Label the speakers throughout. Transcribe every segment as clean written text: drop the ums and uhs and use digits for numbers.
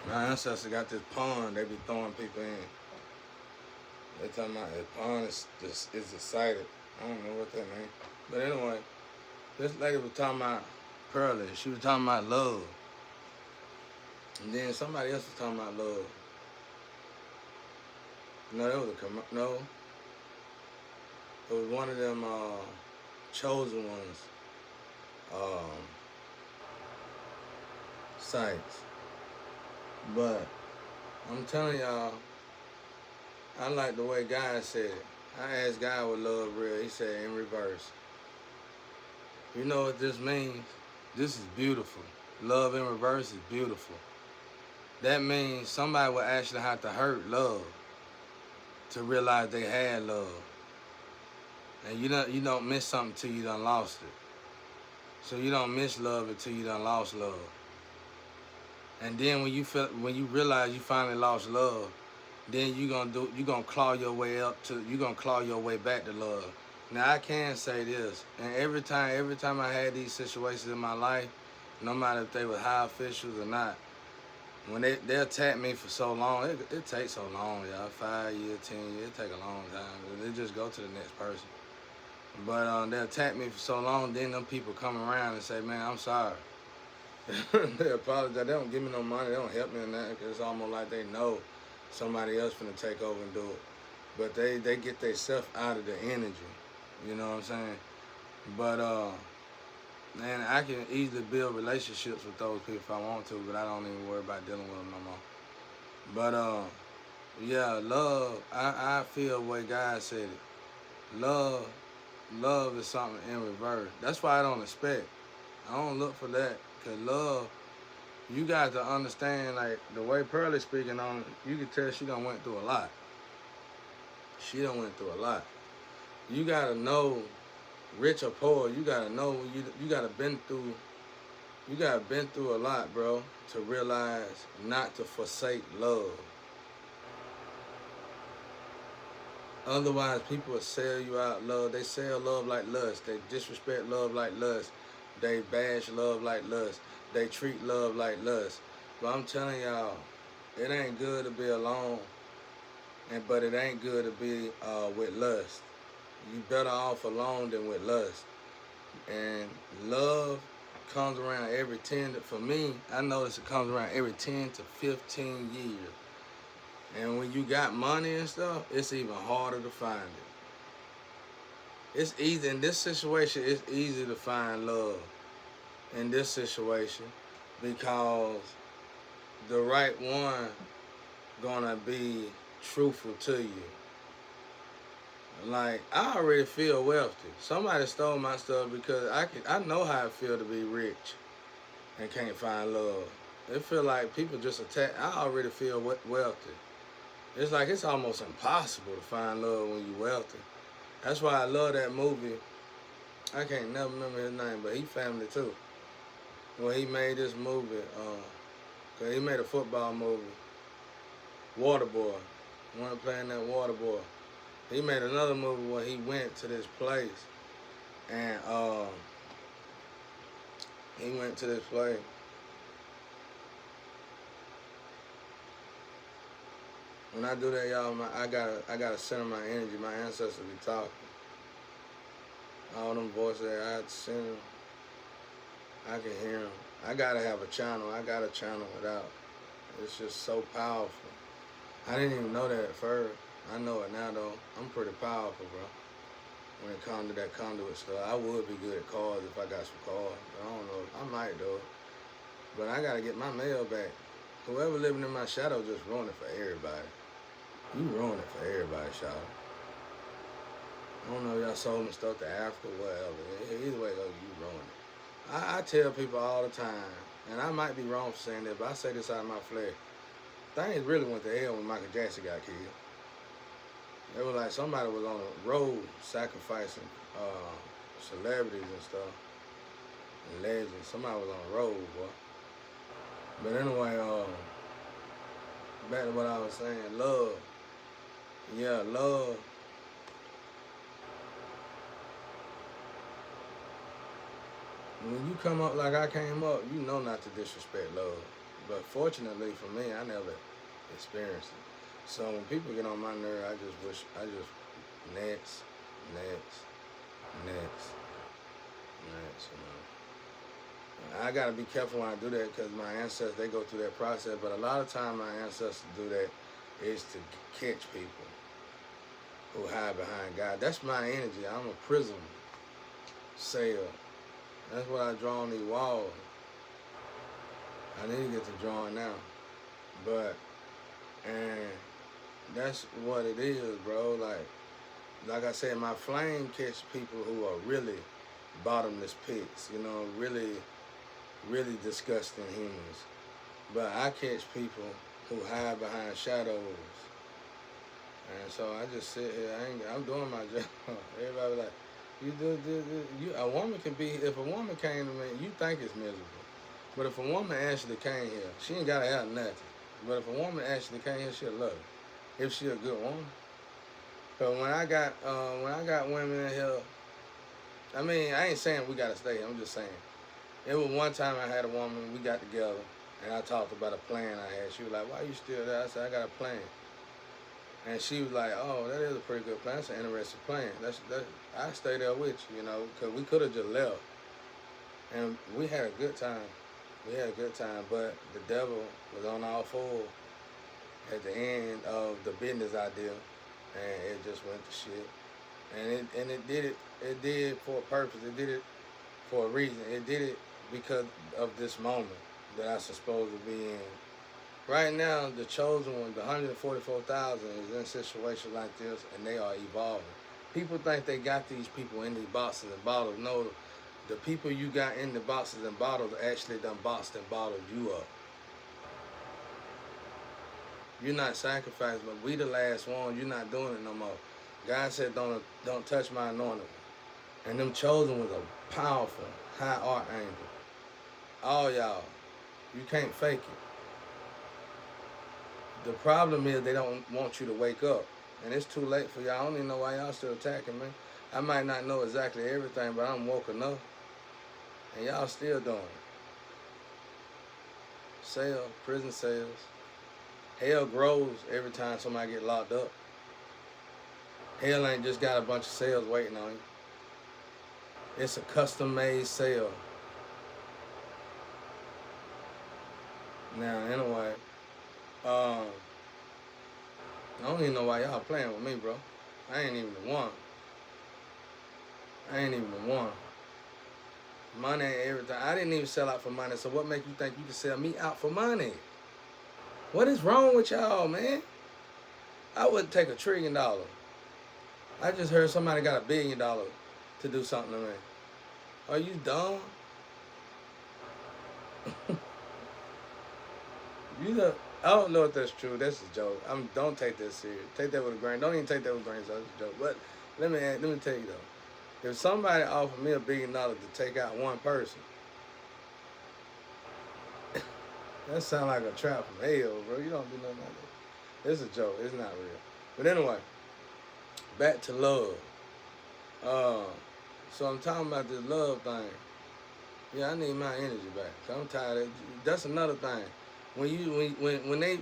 Speaker 1: My ancestors got this pond they be throwing people in. They talking about the pond is excited. I don't know what that means. But anyway, this lady was talking about Pearly. She was talking about love. And then somebody else was talking about love. No, that was no. It was one of them chosen ones um, sites. But I'm telling y'all, I like the way God said it. I asked God what love real. He said in reverse. You know what this means? This is beautiful. Love in reverse is beautiful. That means somebody will actually have to hurt love to realize they had love. And you don't miss something till you done lost it. So you don't miss love until you done lost love. And then when you realize you finally lost love, then you gonna claw your way back to love. Now I can say this, and every time I had these situations in my life, no matter if they were high officials or not, when they attack me for so long, it takes so long, y'all. 5 years, 10 years, it take a long time. They just go to the next person. But they attack me for so long, then them people come around and say, "Man, I'm sorry." They apologize. They don't give me no money. They don't help me in that because it's almost like they know somebody else finna take over and do it. But they get themselves out of the energy. You know what I'm saying? But man, I can easily build relationships with those people if I want to, but I don't even worry about dealing with them no more. But yeah, love. I feel the way God said it. Love is something in reverse. That's why I don't expect. I don't look for that. Cause love, you got to understand, like the way Pearly speaking on it, you can tell she done went through a lot. She done went through a lot. You gotta know, rich or poor, you gotta know you gotta been through a lot, bro, to realize not to forsake love. Otherwise, people will sell you out love. They sell love like lust. They disrespect love like lust. They bash love like lust. They treat love like lust. But I'm telling y'all, it ain't good to be alone, but it ain't good to be with lust. You better off alone than with lust. And love comes around every 10 for me, I notice it comes around every 10 to 15 years. And when you got money and stuff, it's even harder to find it. It's easy in this situation. It's easy to find love in this situation because the right one gonna be truthful to you. Like I already feel wealthy. Somebody stole my stuff because I know how it feel to be rich and can't find love. It feel like people just attack. I already feel wealthy. It's like it's almost impossible to find love when you wealthy. That's why I love that movie. I can't never remember his name, but he family too. When he made this movie, cause he made a football movie, Waterboy. One playing that Waterboy. He made another movie where he went to this place and he went to this place. When I do that, y'all, I gotta center my energy. My ancestors be talking. All them voices that I send, I can hear them. I gotta have a channel. I got a channel without. It's just so powerful. I didn't even know that at first. I know it now though. I'm pretty powerful, bro. When it comes to that conduit stuff, I would be good at cards if I got some cards. But I don't know. I might though. But I gotta get my mail back. Whoever living in my shadow just ruined it for everybody. You ruined it for everybody, shadow. I don't know if y'all sold me stuff to Africa, whatever. Either way, though, you ruined it. I tell people all the time, and I might be wrong for saying that, but I say this out of my flesh. Things really went to hell when Michael Jackson got killed. It was like somebody was on the road sacrificing celebrities and stuff, and legends. Somebody was on the road, boy. But anyway, back to what I was saying, love. Yeah, love. When you come up like I came up, you know not to disrespect love. But fortunately for me, I never experienced it. So when people get on my nerve, I just next, next, next, next. I gotta be careful when I do that because my ancestors they go through that process. But a lot of time my ancestors do that is to catch people who hide behind God. That's my energy. I'm a prism sail. That's what I draw on these walls. I need to get to drawing now, but and that's what it is, bro. Like I said, my flame catch people who are really bottomless pits. You know, really, really disgusting humans. But I catch people who hide behind shadows. And so I just sit here. I'm doing my job. Everybody like, you do. You a woman can be. If a woman came to me, you think it's miserable. But if a woman actually came here, she ain't gotta have nothing. But if a woman actually came here, she'll love it. If she a good woman. But when I got women in here, I mean, I ain't saying we gotta stay. I'm just saying. It was one time I had a woman. We got together, and I talked about a plan I had. She was like, "Why you still there?" I said, "I got a plan." And she was like, "Oh, that is a pretty good plan. That's an interesting plan. I stay there with you, you know, because we could have just left, and we had a good time. We had a good time, but the devil was on all four at the end of the business idea, and it just went to shit. And it did it. It did for a purpose. It did it for a reason. It did it because of this moment that I supposed to be in. Right now, the chosen one, the 144,000, is in a situation like this, and they are evolving. People think they got these people in these boxes and bottles. No, the people you got in the boxes and bottles actually done boxed and bottled you up. You're not sacrificed, but we the last one. You're not doing it no more. God said, don't touch my anointed. And them chosen was a powerful, high archangel. All y'all, you can't fake it. The problem is they don't want you to wake up. And it's too late for y'all. I don't even know why y'all still attacking me. I might not know exactly everything, but I'm woke enough. And y'all still doing it. Sales, prison sales. Hell grows every time somebody get locked up. Hell ain't just got a bunch of cells waiting on you. It's a custom-made cell. Now, anyway, I don't even know why y'all playing with me, bro. I ain't even the one. I ain't even the one. Money ain't everything. I didn't even sell out for money, so what make you think you can sell me out for money? What is wrong with y'all, man? I wouldn't take $1 trillion. I just heard somebody got $1 billion to do something to me. Are you dumb? I don't know if that's true. That's a joke. Don't take that serious. Take that with a grain. Don't even take that with a grain. So it's a joke. But let me tell you though. If somebody offered me $1 billion to take out one person, that sounds like a trap from hell, bro. You don't do nothing like that. It's a joke. It's not real. But anyway, back to love. So I'm talking about this love thing. Yeah, I need my energy back. I'm tired of. That's another thing. When they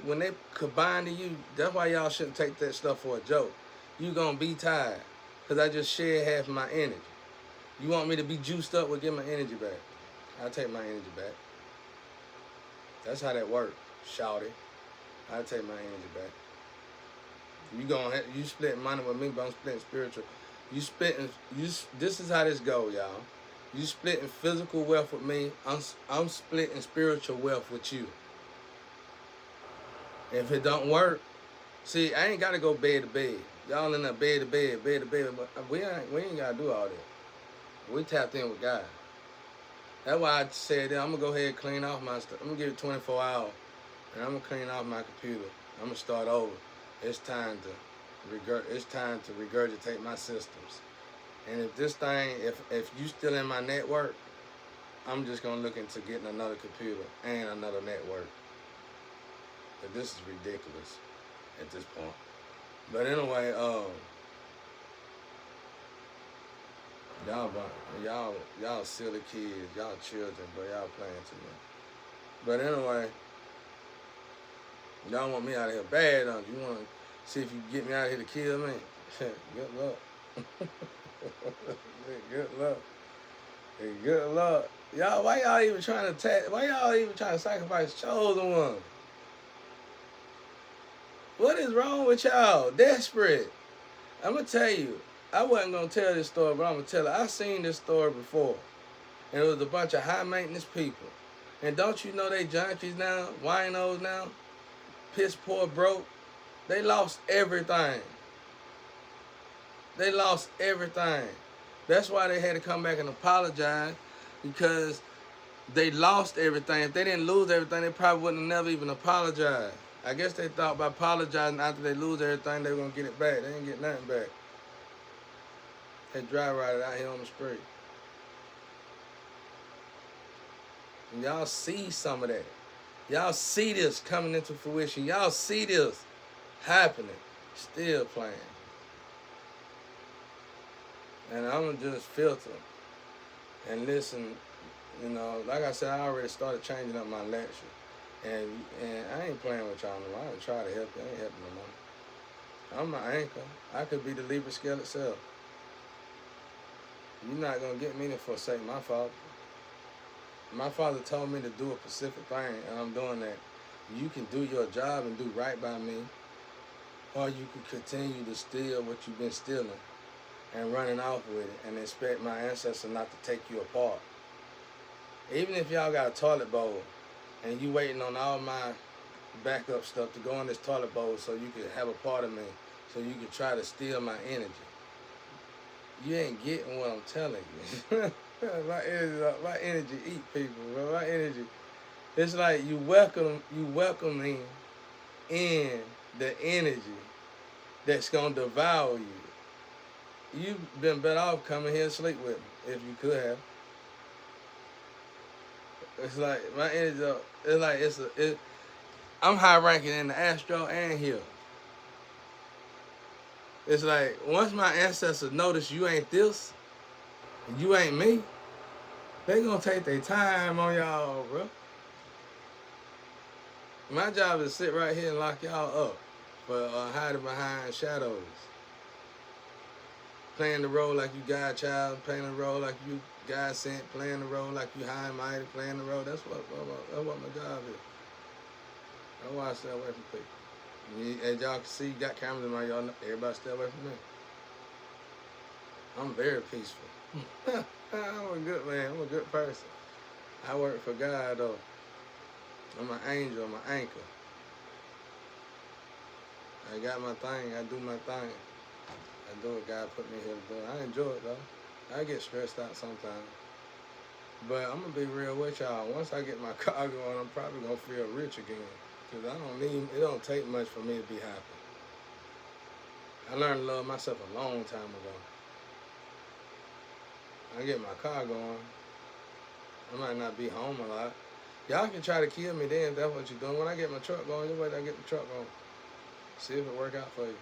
Speaker 1: combine to you, that's why y'all shouldn't take that stuff for a joke. You gonna be tired, cause I just shared half my energy. You want me to be juiced up? Well, get my energy back. I'll take my energy back. That's how that works, shawty. I'll take my energy back. You splitting money with me, but I'm splitting spiritual. This is how this go, y'all. You splitting physical wealth with me. I'm splitting spiritual wealth with you. If it don't work, see, I ain't gotta go bed to bed. Y'all in there bed to bed, bed to bed. But we ain't gotta do all that. We tapped in with God. That's why I said that I'm gonna go ahead and clean off my stuff. I'm gonna give it 24 hours, and I'm gonna clean off my computer. I'm gonna start over. It's time to regurgitate my systems. And if this thing, if you still in my network, I'm just gonna look into getting another computer and another network. But this is ridiculous at this point. But anyway, y'all silly kids, y'all children, but y'all playing too much. But anyway, Y'all want me out of here bad, don't you? You want to see if you can get me out of here to kill me? Good luck. Good luck. Hey, good luck. Y'all, why y'all even trying to why y'all even trying to sacrifice chosen one? What is wrong with y'all? Desperate. I'm gonna tell you. I wasn't gonna tell this story, but I'm gonna tell it. I seen this story before, and it was a bunch of high maintenance people. And don't you know they junkies now, winos now, piss poor, broke. They lost everything. They lost everything. That's why they had to come back and apologize, because they lost everything. If they didn't lose everything, they probably wouldn't have never even apologized. I guess they thought by apologizing after they lose everything, they were going to get it back. They didn't get nothing back. They dry rotted out here on the street. And y'all see some of that. Y'all see this coming into fruition. Y'all see this happening. Still playing. And I'm going to just filter and listen. You know, like I said, I already started changing up my lecture. And I ain't playing with y'all no more. I try to help you. I ain't helping no more. I'm my anchor. I could be the Libra scale itself. You're not going to get me to forsake my father. My father told me to do a specific thing, and I'm doing that. You can do your job and do right by me, or you can continue to steal what you've been stealing and running off with it and expect my ancestors not to take you apart. Even if y'all got a toilet bowl and you waiting on all my backup stuff to go in this toilet bowl so you can have a part of me, so you can try to steal my energy, you ain't getting what I'm telling you. my energy eat people, bro. My energy, it's like you welcome me in the energy that's gonna devour you. You've been better off coming here and sleep with me if you could have. It's like my energy. It's like I'm high ranking in the astro and here. It's like once my ancestors notice you ain't this, you ain't me, they gonna take their time on y'all, bro. My job is to sit right here and lock y'all up for hiding behind shadows. Playing the role like you Godchild, playing the role like you God sent, playing the role like you high and mighty, playing the role. That's what my job is. That's why I stay away from people. As y'all can see, you got cameras in my yard. Everybody stay away from me. I'm very peaceful. I'm a good man. I'm a good person. I work for God, though. I'm an angel. I'm an anchor. I got my thing. I do my thing. I do what God put me here to do. I enjoy it, though. I get stressed out sometimes. But I'm going to be real with y'all. Once I get my car going, I'm probably going to feel rich again. Because it don't take much for me to be happy. I learned to love myself a long time ago. I get my car going, I might not be home a lot. Y'all can try to kill me then if that's what you're doing. When I get my truck going, you wait till I get the truck going. See if it work out for you.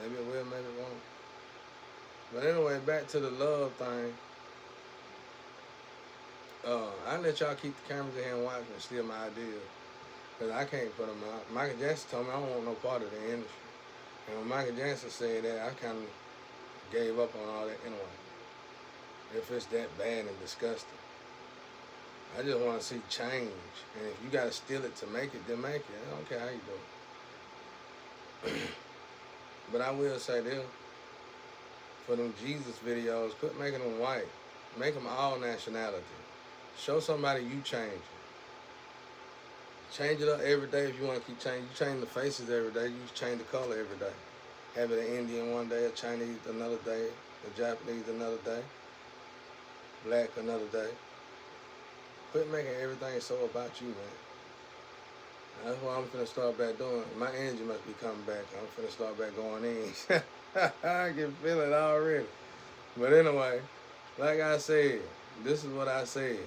Speaker 1: Maybe it will, maybe it won't. But anyway, back to the love thing. I let y'all keep the cameras in here and watch and steal my ideas. Because I can't put them out. Michael Jackson told me I don't want no part of the industry. And when Michael Jackson said that, I kind of gave up on all that anyway. If it's that bad and disgusting. I just want to see change. And if you got to steal it to make it, then make it. I don't care how you do it. But I will say this. For them Jesus videos, quit making them white. Make them all nationality. Show somebody you changing. Change it up every day if you want to keep changing. You change the faces every day. You change the color every day. Have it an Indian one day, a Chinese another day, a Japanese another day, black another day. Quit making everything so about you, man. That's what I'm finna start back doing. My energy must be coming back. I'm finna start back going in. I can feel it already. But anyway, like I said, this is what I said.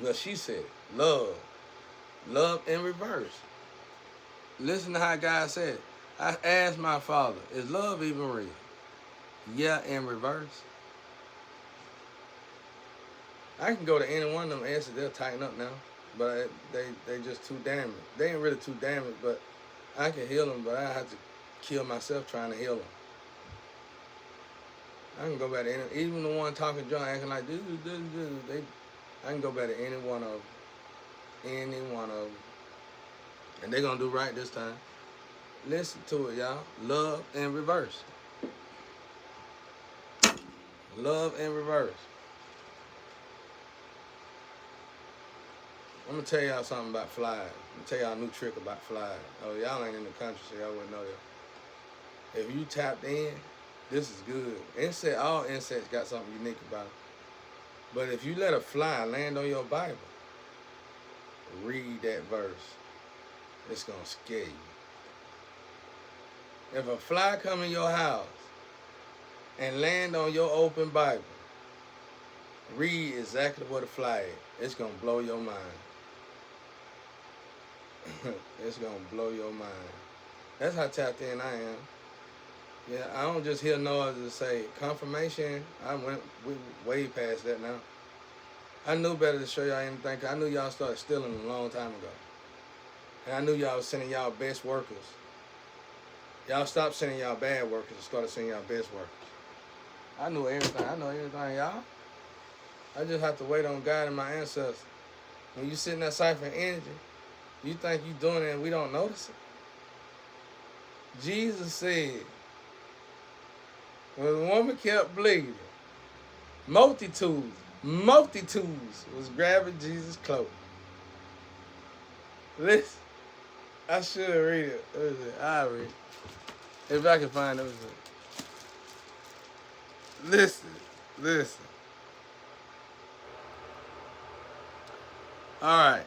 Speaker 1: Well, she said, love. Love in reverse. Listen to how God said it. I asked my father, is love even real? Yeah, in reverse. I can go to any one of them answers, they'll tighten up now. but they just too damaged. They ain't really too damaged, but I can heal them, but I have to kill myself trying to heal them. I can go back to even the one talking drunk, acting like this, they, I can go back to any one of them. Any one of them. And they're going to do right this time. Listen to it, y'all. Love in reverse. Love in reverse. I'm going to tell y'all something about flies. I'm going to tell y'all a new trick about flies. Oh, y'all ain't in the country, so y'all wouldn't know that. If you tapped in, this is good. All insects got something unique about them. But if you let a fly land on your Bible, read that verse. It's going to scare you. If a fly come in your house and land on your open Bible, read exactly what a fly is. It's going to blow your mind. It's going to blow your mind. That's how tapped in I am. Yeah, I don't just hear noises to say confirmation. We way past that now. I knew better to show y'all anything. I knew y'all started stealing a long time ago. And I knew y'all was sending y'all best workers. Y'all stopped sending y'all bad workers and started sending y'all best workers. I knew everything. I know everything, y'all. I just have to wait on God and my ancestors. When you sit in that cipher energy, you think you doing it and we don't notice it. Jesus said, when the woman kept bleeding, multitudes was grabbing Jesus' cloak. Listen, I should read it. I'll read it. If I can find it. Listen. All right.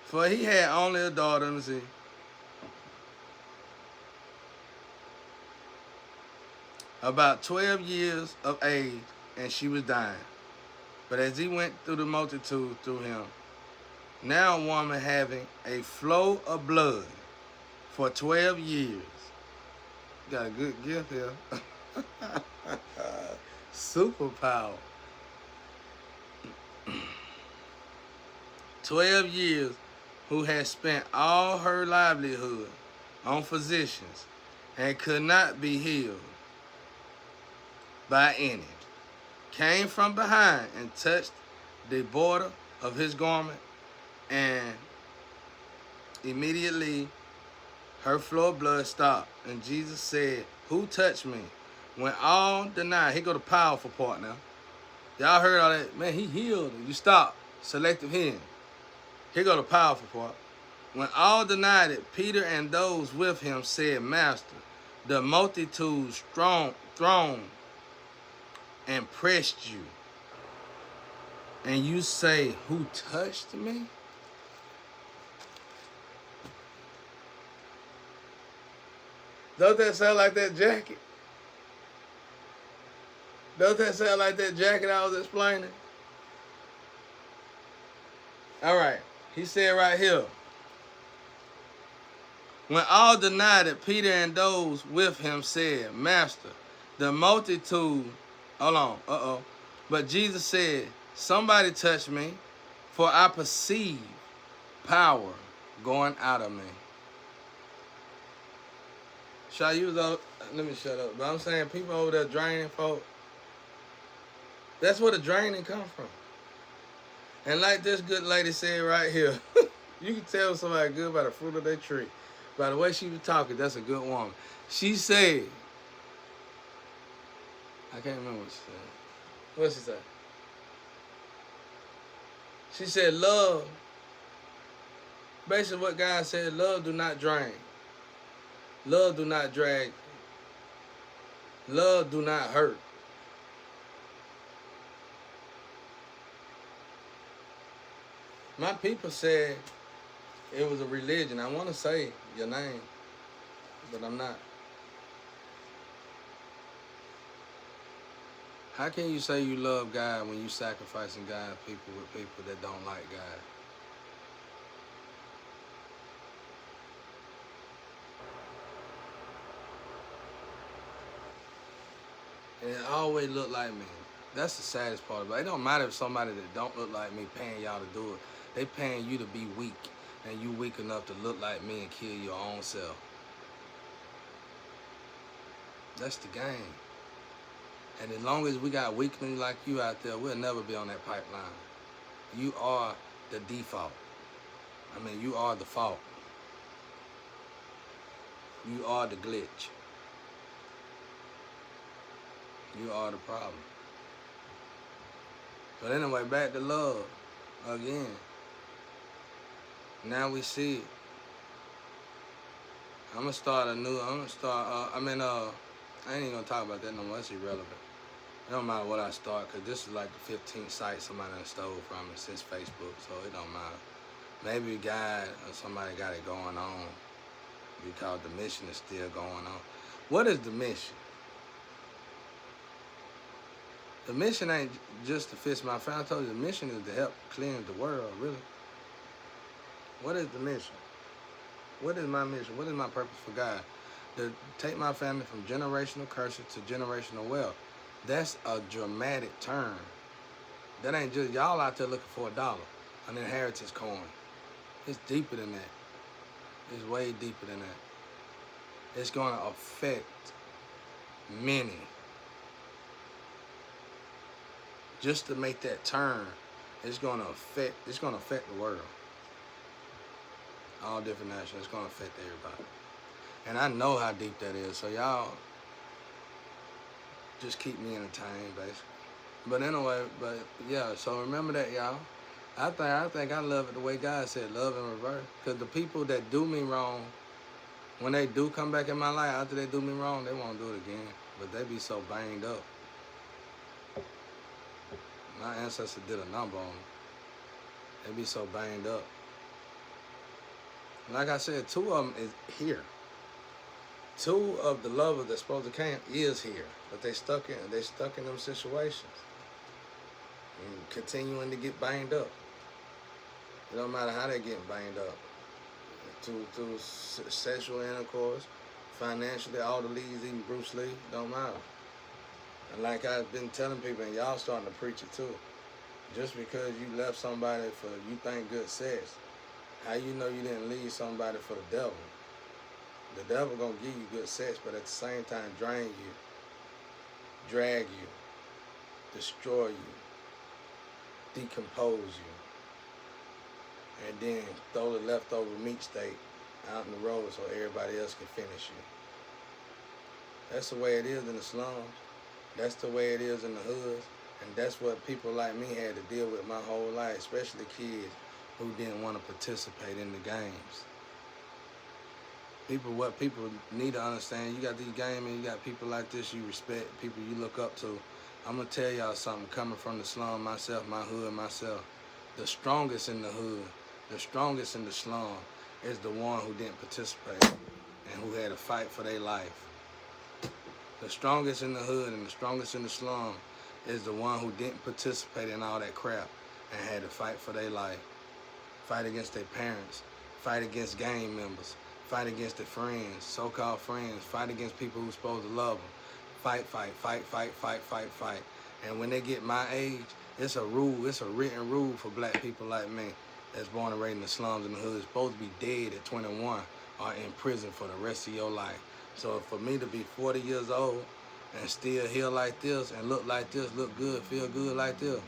Speaker 1: For he had only a daughter, let me see. About 12 years of age, and she was dying. But as he went through the multitude through him, now a woman having a flow of blood for 12 years. Got a good gift here. Superpower. 12 years, who had spent all her livelihood on physicians and could not be healed by any, came from behind and touched the border of his garment, and immediately her flow of blood stopped. And Jesus said, who touched me? When all denied, here go the powerful part now. Y'all heard all that, man, he healed her. You stop, selective hearing. Here go the powerful part. When all denied it, Peter and those with him said, Master, the multitude throng and pressed you, and you say, who touched me? Don't that sound like that jacket? Don't that sound like that jacket I was explaining? All right. He said right here, when all denied it, Peter and those with him said, Master, the multitude, hold on, But Jesus said, somebody touched me, for I perceive power going out of me. Let me shut up. But I'm saying people over there draining folk, that's where the draining come from. And like this good lady said right here, you can tell somebody good by the fruit of their tree. By the way she was talking, that's a good woman. She said, I can't remember what she said. What she said? She said, love, basically what God said, love do not drain. Love do not drag. Love do not hurt. My people said it was a religion. I want to say your name, but I'm not. How can you say you love God when you sacrificing God's people with people that don't like God? And it always looked like me. That's the saddest part about it. It don't matter if somebody that don't look like me paying y'all to do it. They paying you to be weak, and you weak enough to look like me and kill your own self. That's the game. And as long as we got weaklings like you out there, we'll never be on that pipeline. You are the default. I mean, you are the fault. You are the glitch. You are the problem. But anyway, back to love again. Now we see it. I'm gonna start I ain't even gonna talk about that no more. It's irrelevant. It don't matter what I start, because this is like the 15th site somebody done stole from me since Facebook, so it don't matter. Maybe a guy or somebody got it going on because the mission is still going on. What is the mission? The mission ain't just to fix my family. I told you the mission is to help cleanse the world, really. What is the mission? What is my mission? What is my purpose for God? To take my family from generational curses to generational wealth. That's a dramatic turn. That ain't just y'all out there looking for $1, an inheritance coin. It's deeper than that. It's way deeper than that. It's going to affect many. Just to make that turn, it's going to affect the world. All different nations. It's going to affect everybody. And I know how deep that is. So y'all just keep me entertained, basically. But anyway, yeah, so remember that, y'all. I think I love it the way God said, love in reverse. Because the people that do me wrong, when they do come back in my life, after they do me wrong, they won't do it again. But they be so banged up. My ancestor did a number on them. They be so banged up. Like I said, 2 of them is here. 2 of the lovers that's supposed to come is here, but they stuck in them situations and continuing to get banged up. It don't matter how they get banged up. Through sexual intercourse, financially, all the leads, even Bruce Lee, don't matter. And like I've been telling people, and y'all starting to preach it too, just because you left somebody for you think good sex, how you know you didn't leave somebody for the devil? The devil gonna give you good sex, but at the same time drain you, drag you, destroy you, decompose you, and then throw the leftover meat steak out in the road so everybody else can finish you. That's the way it is in the slums. That's the way it is in the hoods. And that's what people like me had to deal with my whole life, especially kids who didn't want to participate in the games. What people need to understand, you got these gamers, you got people like this you respect, people you look up to. I'm going to tell y'all something coming from the slum myself, my hood myself. The strongest in the hood, the strongest in the slum is the one who didn't participate and who had to fight for their life. The strongest in the hood and the strongest in the slum is the one who didn't participate in all that crap and had to fight for their life. Fight against their parents, fight against gang members, fight against their friends, so-called friends, fight against people who's supposed to love them. Fight. And when they get my age, it's a rule, it's a written rule for black people like me that's born and raised in the slums and the hood. Supposed to be dead at 21 or in prison for the rest of your life. So for me to be 40 years old and still heal like this and look like this, look good, feel good like this,